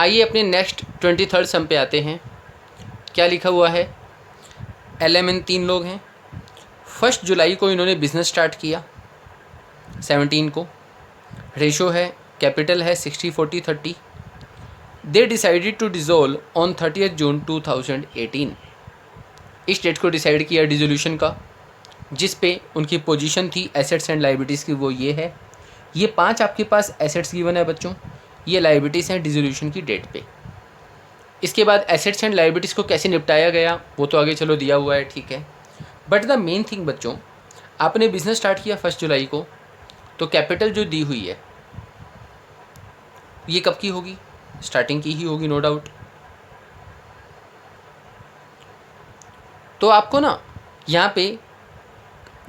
आइए अपने next 23rd सम पे आते हैं। क्या लिखा हुआ है? LMN 3 लोग हैं। 1 जुलाई को इन्होंने बिज़नेस स्टार्ट किया 17 को। रेशो है, कैपिटल है 60/40/30। They decided to dissolve on 30th June 2018। इस डेट को डिसाइड किया डिसोल्यूशन का, जिस पे उनकी पोजीशन थी एसेट्स एंड लाइबिलिटीज़ की, वो ये है। ये 5 आपके पास एसेट्स गिवन है बच्चों, ये लाइबिलिटीज़ हैं डिसोल्यूशन की डेट पे। इसके बाद एसेट्स एंड लाइबिलिटीज़ को कैसे निपटाया गया वो तो आगे चलो दिया हुआ है, ठीक है। बट द मेन थिंग बच्चों, आपने बिज़नेस स्टार्ट किया 1 जुलाई को, तो कैपिटल जो दी हुई है ये कब की होगी? स्टार्टिंग की ही होगी, नो डाउट। तो आपको ना यहाँ पे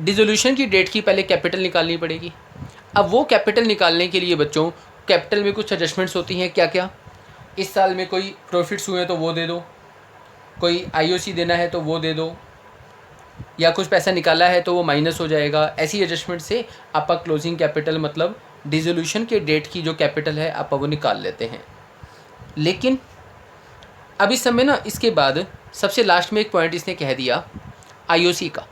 डिसोल्यूशन की डेट की पहले कैपिटल निकालनी पड़ेगी। अब वो कैपिटल निकालने के लिए बच्चों, कैपिटल में कुछ एडजस्टमेंट्स होती हैं। क्या क्या? इस साल में कोई प्रॉफिट्स हुए तो वो दे दो, कोई IOC देना है तो वो दे दो, या कुछ पैसा निकाला है तो वो माइनस हो जाएगा। ऐसी एडजस्टमेंट से आपका क्लोजिंग कैपिटल मतलब डिसोल्यूशन के डेट की जो कैपिटल है आप वो निकाल लेते हैं। लेकिन अब इस समय ना, इसके बाद सबसे लास्ट में एक पॉइंट इसने कह दिया IOC का।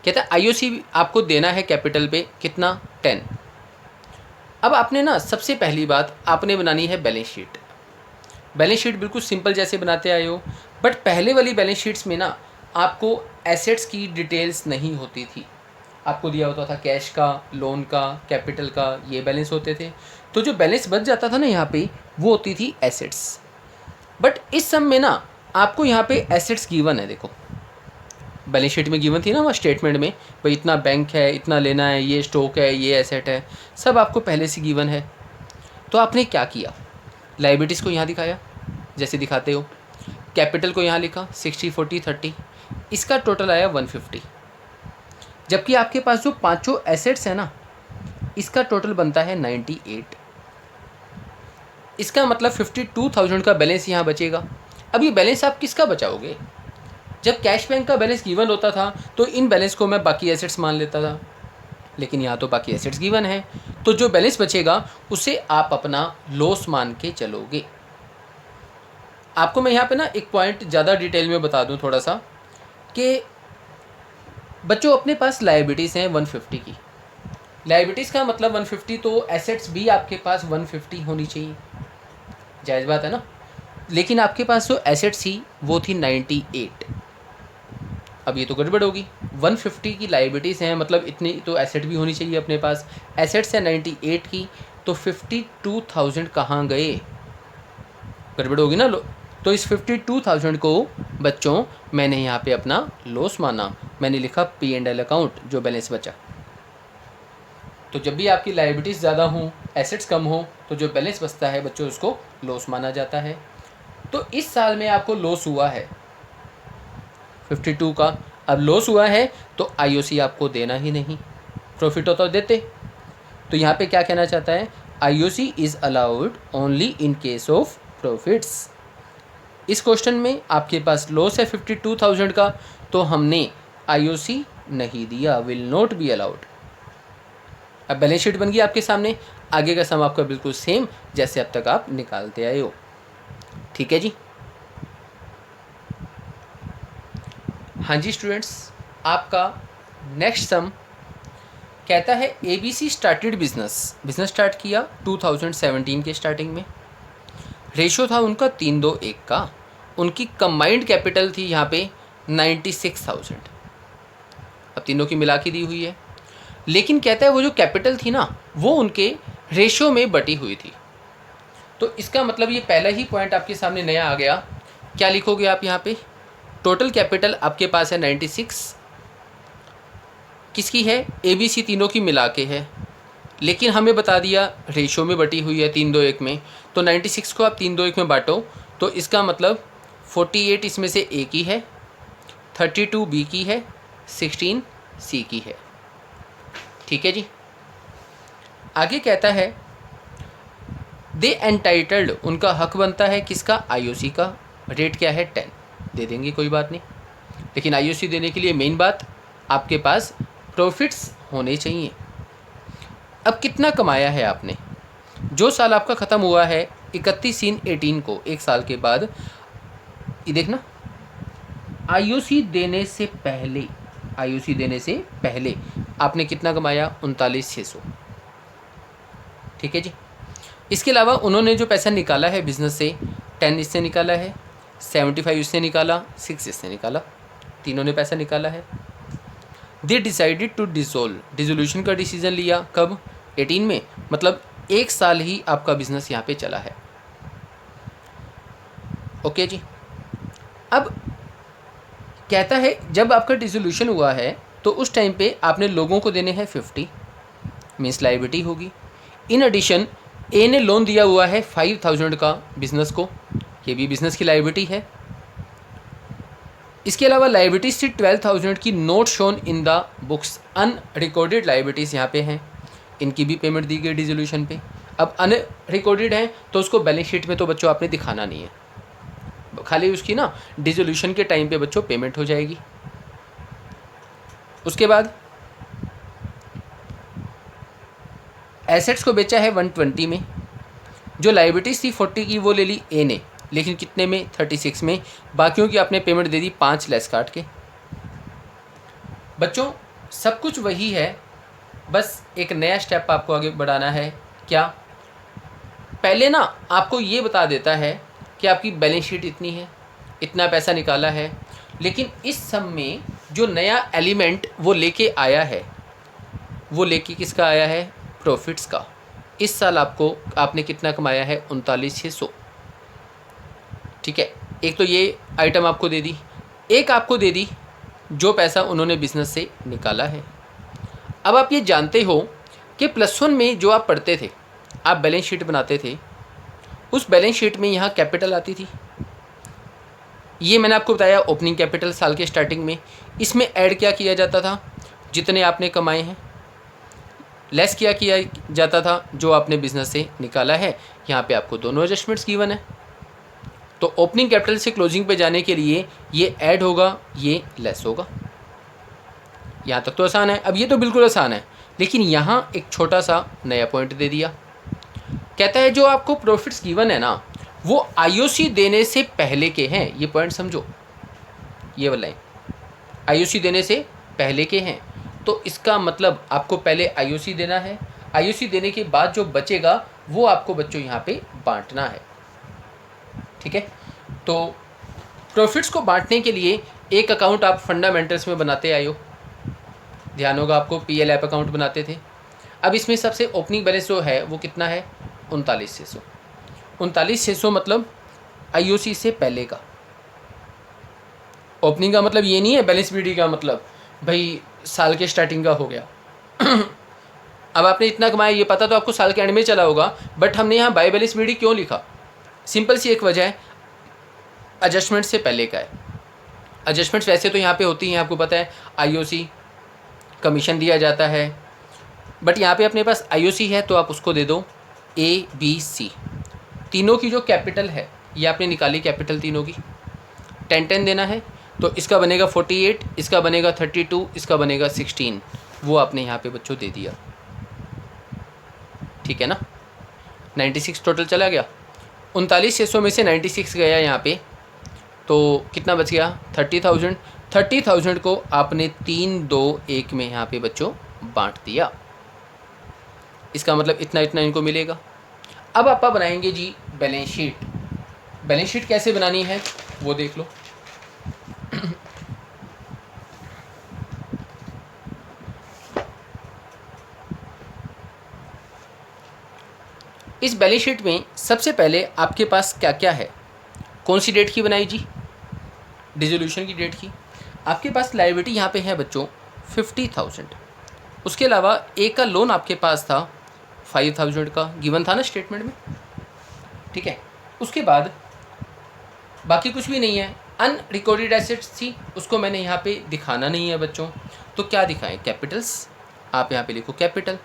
कहता है IOC आपको देना है कैपिटल पे कितना? 10। अब आपने ना सबसे पहली बात आपने बनानी है बैलेंस शीट। बैलेंस शीट बिल्कुल सिंपल जैसे बनाते आए हो, बट पहले वाली बैलेंस शीट्स में ना आपको एसेट्स की डिटेल्स नहीं होती थी। आपको दिया होता था कैश का, लोन का, कैपिटल का, ये बैलेंस होते थे। तो जो बैलेंस बच जाता था ना यहाँ पे, वो होती थी एसेट्स। बट इस सम में ना आपको यहाँ पे एसेट्स गिवन है। देखो बैलेंस शीट में गिवन थी ना, वहाँ स्टेटमेंट में भाई इतना बैंक है, इतना लेना है, ये स्टॉक है, ये एसेट है, सब आपको पहले से गिवन है। तो आपने क्या किया? लाइबिलिटीज़ को यहाँ दिखाया जैसे दिखाते हो, कैपिटल को यहाँ लिखा 60/40/30, इसका टोटल आया 150। जबकि आपके पास जो पांचों एसेट्स है ना, इसका टोटल बनता है 98। इसका मतलब 52,000 का बैलेंस यहाँ बचेगा। अब ये बैलेंस आप किसका बचाओगे? जब कैश बैंक का बैलेंस गिवन होता था तो इन बैलेंस को मैं बाकी एसेट्स मान लेता था, लेकिन यहाँ तो बाकी एसेट्स गिवन है, तो जो बैलेंस बचेगा उसे आप अपना लॉस मान के चलोगे। आपको मैं यहाँ पे ना एक पॉइंट ज़्यादा डिटेल में बता दूँ थोड़ा सा, कि बच्चों अपने पास लायबिलिटीज़ हैं 150 की। लायबिलिटीज़ का मतलब 150, तो एसेट्स भी आपके पास 150 होनी चाहिए, जायज़ बात है ना। लेकिन आपके पास जो एसेट्स थी वो थी 98। अब ये तो गड़बड़ होगी, 150 की लायबिलिटीज़ हैं मतलब इतनी तो एसेट भी होनी चाहिए अपने पास। एसेट्स है 98 की, तो 52,000 कहाँ गए? गड़बड़ होगी ना। तो इस 52,000 को बच्चों मैंने यहाँ पे अपना लॉस माना, मैंने लिखा P&L अकाउंट, जो बैलेंस बचा। तो जब भी आपकी लायबिलिटीज़ ज़्यादा हों, एसेट्स कम हो, तो जो बैलेंस बचता है बच्चों उसको लॉस माना जाता है। तो इस साल में आपको लॉस हुआ है 52 का। अब लॉस हुआ है तो IOC आपको देना ही नहीं, प्रॉफिट होता तो देते। तो यहाँ पे क्या कहना चाहता है? IOC is allowed only in case of profits. इस क्वेश्चन में आपके पास लॉस है 52,000 का, तो हमने IOC नहीं दिया, विल नॉट बी अलाउड। अब बैलेंस शीट बन गई आपके सामने। आगे का सम आपका बिल्कुल सेम जैसे अब तक आप निकालते आए हो, ठीक है जी। हाँ जी स्टूडेंट्स, आपका नेक्स्ट सम कहता है ABC स्टार्टेड बिजनेस स्टार्ट किया 2017 के स्टार्टिंग में। रेशो था उनका 3:2:1 का। उनकी कंबाइंड कैपिटल थी यहाँ पे 96,000। अब तीनों की मिला के दी हुई है, लेकिन कहता है वो जो कैपिटल थी ना वो उनके रेशो में बटी हुई थी। तो इसका मतलब ये पहला ही पॉइंट आपके सामने नया आ गया। क्या लिखोगे आप यहाँ पे? टोटल कैपिटल आपके पास है 96, किसकी है? ABC तीनों की मिला के है, लेकिन हमें बता दिया रेशो में बटी हुई है 3:2:1 में। तो 96 को आप 3:2:1 में बांटो, तो इसका मतलब 48 इसमें से A की है, 32 B की है, 16 C की है, ठीक है जी। आगे कहता है दे एंटाइटल्ड, उनका हक बनता है किसका? IOC का। रेट क्या है? 10। दे देंगे, कोई बात नहीं, लेकिन IOC देने के लिए मेन बात आपके पास प्रॉफिट्स होने चाहिए। अब कितना कमाया है आपने? जो साल आपका ख़त्म हुआ है 31/3/18 को, एक साल के बाद, ये देखना, आईओसी देने से पहले, आईओसी देने से पहले आपने कितना कमाया, 39,600। ठीक है जी। इसके अलावा उन्होंने जो पैसा निकाला है बिजनेस से, 10 इससे निकाला है, 75 इससे निकाला, 6 इससे निकाला, तीनों ने पैसा निकाला है। They decided to dissolve, dissolution का डिसीजन लिया कब, 18 में, मतलब एक साल ही आपका बिजनेस यहाँ पे चला है। ओके जी। अब कहता है जब आपका डिसोल्यूशन हुआ है तो उस टाइम पे आपने लोगों को देने हैं 50, मीन्स लाइबिलिटी होगी। इन एडिशन ए ने लोन दिया हुआ है 5,000 का बिजनेस को, ये भी बिजनेस की लाइबिलिटी है। इसके अलावा लाइबिलिटीज से 12,000 की note shown in the books, unrecorded liabilities यहाँ पे हैं, इनकी भी पेमेंट दी गई डिसोल्यूशन पे। अब अनरिकॉर्डेड हैं तो उसको बैलेंस शीट में तो बच्चों आपने दिखाना नहीं है, खाली उसकी ना डिसोल्यूशन के टाइम पे बच्चों पेमेंट हो जाएगी। उसके बाद एसेट्स को बेचा है 120 में, जो लाइबिलिटीज थी 40 की वो ले ली ए ने, लेकिन कितने में, 36 में, बाकियों की आपने पेमेंट दे दी 5 लेस काट के। बच्चों सब कुछ वही है, बस एक नया स्टेप आपको आगे बढ़ाना है। क्या, पहले ना आपको ये बता देता है कि आपकी बैलेंस शीट इतनी है, इतना पैसा निकाला है, लेकिन इस सब में जो नया एलिमेंट वो लेके आया है, वो लेके किसका आया है, प्रॉफिट्स का। इस साल आपने कितना कमाया है, 39,600। ठीक है, एक तो ये आइटम आपको दे दी, एक आपको दे दी जो पैसा उन्होंने बिजनेस से निकाला है। अब आप ये जानते हो कि +1 में जो आप पढ़ते थे, आप बैलेंस शीट बनाते थे, उस बैलेंस शीट में यहाँ कैपिटल आती थी। ये मैंने आपको बताया ओपनिंग कैपिटल साल के स्टार्टिंग में, इसमें ऐड क्या किया जाता था, जितने आपने कमाए हैं, लेस क्या किया जाता था, जो आपने बिजनेस से निकाला है। यहाँ पे आपको दोनों एडजस्टमेंट्स गिवन है, तो ओपनिंग कैपिटल से क्लोजिंग पे जाने के लिए ये ऐड होगा, ये लेस होगा। यहाँ तक तो आसान है। अब ये तो बिल्कुल आसान है, लेकिन यहाँ एक छोटा सा नया पॉइंट दे दिया। कहता है जो आपको प्रॉफिट्स गिवन है ना, वो आईओसी देने से पहले के हैं। ये पॉइंट समझो, ये वाला आईओसी देने से पहले के हैं, तो इसका मतलब आपको पहले आईओसी देना है, आईओसी देने के बाद जो बचेगा वो आपको बच्चों यहाँ पे बांटना है। ठीक है, तो प्रॉफिट्स को बांटने के लिए एक अकाउंट आप फंडामेंटल्स में बनाते आए हो, ध्यान होगा आपको, पीएल ऐप अकाउंट बनाते थे। अब इसमें सबसे ओपनिंग बैलेंस जो है वो कितना है, 39,600। 39,600 मतलब आईओसी से पहले का। ओपनिंग का मतलब ये नहीं है बैलेंस बीडी का मतलब भाई साल के स्टार्टिंग का हो गया। अब आपने इतना कमाया, ये पता तो आपको साल के एंड में चला होगा, बट हमने यहाँ बाय बैलेंस बीडी क्यों लिखा, सिंपल सी एक वजह है, एडजस्टमेंट से पहले का है। एडजस्टमेंट्स वैसे तो यहाँ पे होती हैं, आपको पता है, आईओसी, कमीशन दिया जाता है, बट यहाँ पे अपने पास आईओसी है तो आप उसको दे दो ABC। तीनों की जो कैपिटल है ये आपने निकाली, कैपिटल तीनों की 10-10 देना है, तो इसका बनेगा 48, इसका बनेगा 32, इसका बनेगा 16, वो आपने यहाँ पे बच्चों दे दिया। ठीक है ना, 96 टोटल चला गया। 39,600 में से 96 गया यहाँ पे, तो कितना बच गया, 30,000। 30,000 को आपने 3-2-1 में यहाँ पे बच्चों बांट दिया। इसका मतलब इतना इतना इनको मिलेगा। अब आप बनाएंगे जी बैलेंस शीट। बैलेंस शीट कैसे बनानी है वो देख लो। इस बैलेंस शीट में सबसे पहले आपके पास क्या क्या है, कौन सी डेट की बनाई जी, डिसोल्यूशन की डेट की। आपके पास लायबिलिटी यहाँ पे है बच्चों 50,000। उसके अलावा एक का लोन आपके पास था 5,000 का, गिवन था ना स्टेटमेंट में। ठीक है, उसके बाद बाकी कुछ भी नहीं है। अनरिकॉर्डेड एसेट्स थी, उसको मैंने यहाँ पे दिखाना नहीं है बच्चों, तो क्या दिखाएं, कैपिटल्स। आप यहाँ पे लिखो कैपिटल।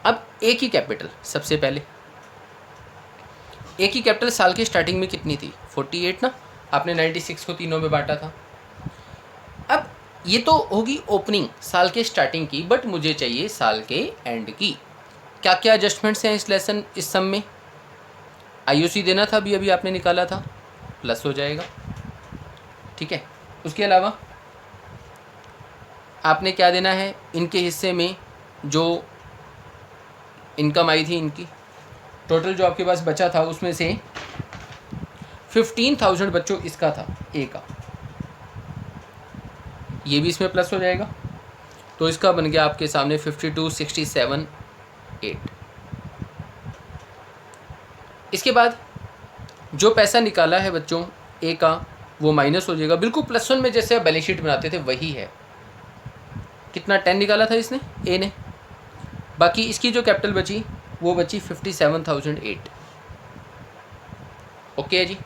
अब एक ही कैपिटल, सबसे पहले एक ही कैपिटल साल के स्टार्टिंग में कितनी थी, 48 ना, आपने 96 को तीनों में बांटा था। अब ये तो होगी ओपनिंग साल के स्टार्टिंग की, बट मुझे चाहिए साल के एंड की। क्या क्या एडजस्टमेंट्स हैं इस लेसन, इस सम में, आईओसी देना था, अभी आपने निकाला था, प्लस हो जाएगा। ठीक है, उसके अलावा आपने क्या देना है, इनके हिस्से में जो इनकम आई थी इनकी, टोटल जो आपके पास बचा था उसमें से 15,000 बच्चों इसका था, ए का, ये भी इसमें प्लस हो जाएगा। तो इसका बन गया आपके सामने 52,67,8। इसके बाद जो पैसा निकाला है बच्चों ए का, वो माइनस हो जाएगा, बिल्कुल +1 में जैसे आप बैलेंस शीट बनाते थे वही है। कितना 10 निकाला था इसने, ए ने, बाकी इसकी जो कैपिटल बची वो बची 57,008। ओके है जी।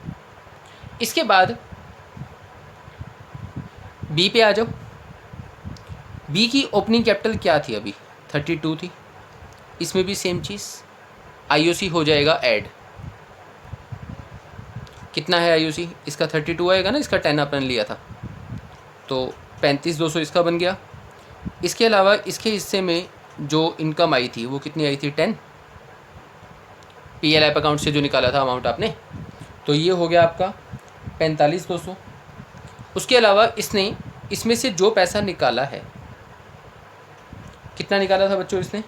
इसके बाद बी पे आ जाओ। बी की ओपनिंग कैपिटल क्या थी, अभी 32 थी, इसमें भी सेम चीज़, आईओसी हो जाएगा ऐड। कितना है आईओसी, इसका 32 आएगा ना, इसका 10 अपन लिया था, तो 35,200 इसका बन गया। इसके अलावा इसके हिस्से में जो इनकम आई थी वो कितनी आई थी, 10, PL ऐप अकाउंट से जो निकाला था अमाउंट आपने, तो ये हो गया आपका 45,200। उसके अलावा इसने इसमें से जो पैसा निकाला है, कितना निकाला था बच्चों इसने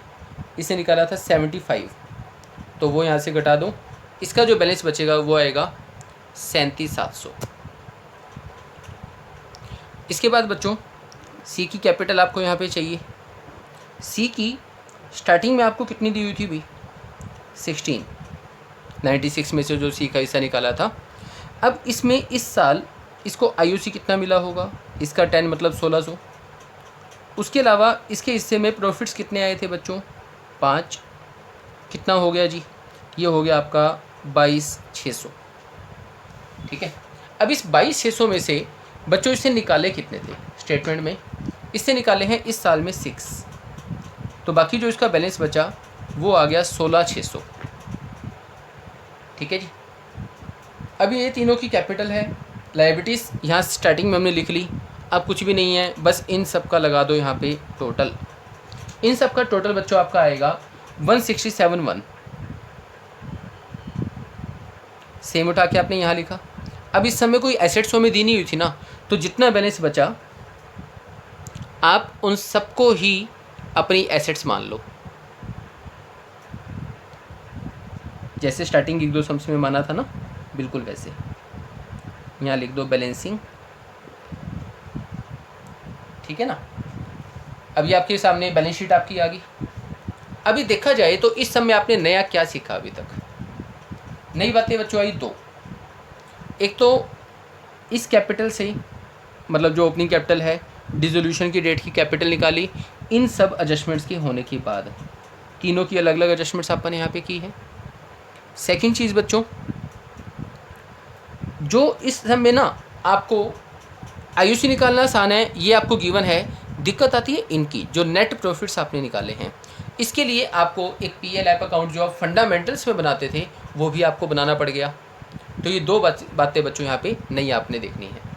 निकाला था 75, तो वो यहाँ से घटा दो, इसका जो बैलेंस बचेगा वो आएगा 37,700। इसके बाद बच्चों सी की कैपिटल आपको यहाँ पे चाहिए। सी की स्टार्टिंग में आपको कितनी दी हुई थी भी, 16, 96 में से जो सी का हिस्सा निकाला था। अब इसमें इस साल इसको आईओसी कितना मिला होगा, इसका 10 मतलब 1600। उसके अलावा इसके हिस्से में प्रॉफिट्स कितने आए थे बच्चों, 5, कितना हो गया जी, ये हो गया आपका 22,600। ठीक है, अब इस 22,600 में से बच्चों इससे निकाले कितने थे स्टेटमेंट में, इससे निकाले हैं इस साल में 6, तो बाकी जो इसका बैलेंस बचा वो आ गया 16,600। ठीक है जी। अभी ये तीनों की कैपिटल है। लायबिलिटीज़ यहाँ स्टार्टिंग में हमने लिख ली, अब कुछ भी नहीं है, बस इन सब का लगा दो यहाँ पे टोटल। इन सब का टोटल बच्चों आपका आएगा 167,100। सेम उठा के आपने यहाँ लिखा। अब इस समय कोई एसेट्स हमें दी नहीं हुई थी ना, तो जितना बैलेंस बचा आप उन सबको ही अपनी एसेट्स मान लो, जैसे स्टार्टिंग 1-2 सम्स में माना था ना, बिल्कुल वैसे यहाँ लिख दो बैलेंसिंग। ठीक है ना, अभी आपके सामने बैलेंस शीट आपकी आ गई। अभी देखा जाए तो इस समय आपने नया क्या सीखा अभी तक, नई बातें बच्चों आई 2। एक तो इस कैपिटल से, मतलब जो ओपनिंग कैपिटल है, डिसोल्यूशन की डेट की कैपिटल निकाली, इन सब एडजस्टमेंट्स के होने के बाद तीनों की अलग अलग एडजस्टमेंट्स अपन यहाँ पे की है। सेकंड चीज़ बच्चों, जो इस समय ना आपको आईओसी निकालना आसान है, ये आपको गिवन है, दिक्कत आती है इनकी, जो नेट प्रॉफिट्स आपने निकाले हैं, इसके लिए आपको एक PL ऐप अकाउंट जो आप फंडामेंटल्स में बनाते थे वो भी आपको बनाना पड़ गया। तो ये 2 बातें बच्चों यहाँ पे नई आपने देखनी है।